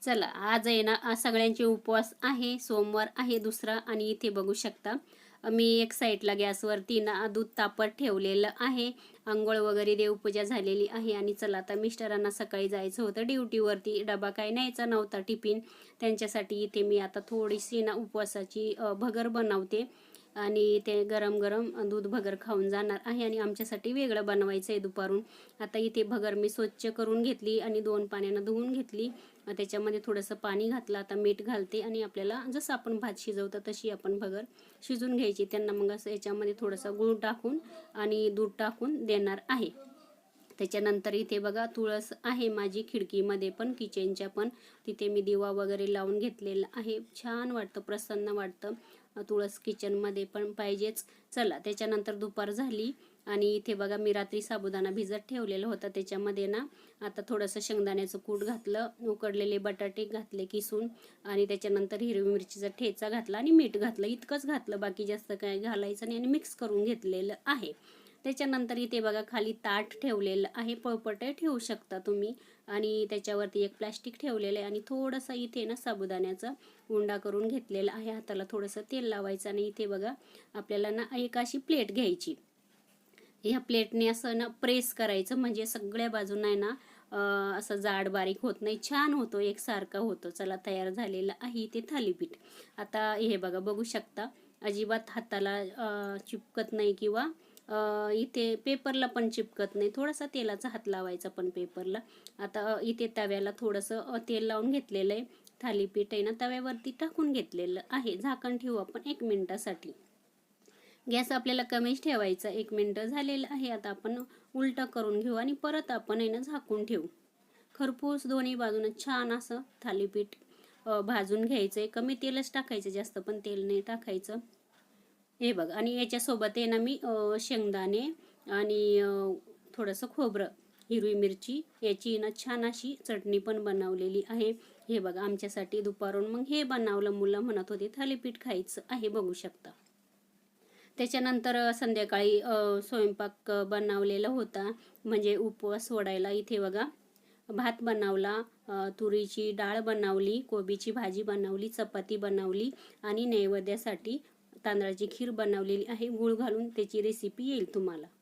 चला आज आहे ना, आज सगळ्यांचे उपवास आहे. सोमवार आहे दुसरा आणि इथे बघू शकता मी एक साईडला गॅसवरती ना दूध तापत ठेवलेलं आहे. अंघोळ वगैरे देवपूजा झालेली आहे आणि चला आता मिस्टरांना सकाळी जायचं होतं ड्युटीवरती. डबा काही न्यायचा नव्हता टिफिन त्यांच्यासाठी. इथे मी आता थोडीशी ना उपवासाची भगर बनवते आणि ते गरम गरम दूध भगर खाऊन जाणार आहे आणि आमच्यासाठी वेगळं बनवायचं आहे दुपारून. आता इथे भगर मी स्वच्छ करून घेतली आणि 2 पाण्यानं धुवून घेतली. त्याच्यामध्ये थोडंसं पाणी घातलं. आता मीठ घालते आणि आपल्याला जसं आपण भात शिजवतो तशी आपण भगर शिजून घ्यायची. त्यांना मग असं याच्यामध्ये थोडंसं गूळ टाकून आणि दूध टाकून देणार आहे. त्याच्यानंतर इथे बघा तुळस आहे माझी खिडकीमध्ये पण, किचनच्या पण. तिथे मी दिवा वगैरे लावून घेतलेला आहे. छान वाटतं, प्रसन्न वाटतं. तुळस किचनमध्ये पण पाहिजेच. चला त्याच्यानंतर दुपार झाली आणि इथे बघा मी रात्री साबुदाणा भिजत ठेवलेलं होतं. त्याच्यामध्ये ना आता थोडंसं शेंगदाण्याचं कूट घातलं, उकडलेले बटाटे घातले किसून आणि त्याच्यानंतर हिरवी मिरचीचा ठेचा घातला आणि मीठ घातलं. इतकंच घातलं, बाकी जास्त काय घालायचं नाही आणि मिक्स करून घेतलेलं आहे. त्याच्यानंतर इथे बघा खाली ताट ठेवलेलं आहे. पळपटे ठेवू शकता तुम्ही आणि त्याच्यावरती एक प्लास्टिक ठेवलेलं आहे आणि थोडंसं इथे ना साबुदाण्याचा उंडा करून घेतलेला आहे. हाताला थोडंसं तेल लावायचं आणि इथे बघा आपल्याला ना एक अशी प्लेट घ्यायची. ह्या प्लेटने असं ना प्रेस करायचं म्हणजे सगळ्या बाजूंना आहे ना असं जाड बारीक होत नाही, छान होतो, एकसारखा होतो. चला तयार झालेलं आहे ते थालीपीठ. आता हे बघा बघू शकता अजिबात हाताला चिपकत नाही किंवा इथे पेपरला पण चिपकत नाही. थोडासा तेलाचा हात लावायचा पण पेपरला. आता इथे तव्याला थोडंसं तेल लावून घेतलेलं आहे. थालीपीठ आहे ना तव्यावरती टाकून घेतलेलं आहे. झाकण ठेवू आपण 1 मिनिटासाठी. गॅस आपल्याला कमीच ठेवायचा. 1 मिनिट झालेलं आहे. आता आपण उलटं करून घेऊ आणि परत आपण आहे ना झाकून ठेवू. खरपूस दोन्ही बाजूने छान असं थालीपीठ भाजून घ्यायचंय. कमी तेलच टाकायचं, जास्त पण तेल नाही टाकायचं. हे बघ आणि याच्यासोबत आहे ना मी शेंगदाणे आणि थोडंसं खोबरं, हिरवी मिरची याची ना छान अशी चटणी पण बनवलेली आहे. हे बघा आमच्यासाठी दुपारून मग हे बनवलं. मुलं म्हणत होते थालीपीठ खायचं आहे, बघू शकता. त्याच्यानंतर संध्याकाळी स्वयंपाक बनवलेला होता म्हणजे उपवास सोडायला. इथे बघा भात बनवला, तुरीची डाळ बनवली, कोबीची भाजी बनवली, चपाती बनवली आणि नैवेद्यासाठी तांदळाची खीर बनवलेली आहे. गूळ घालून त्याची रेसिपी येईल तुम्हाला.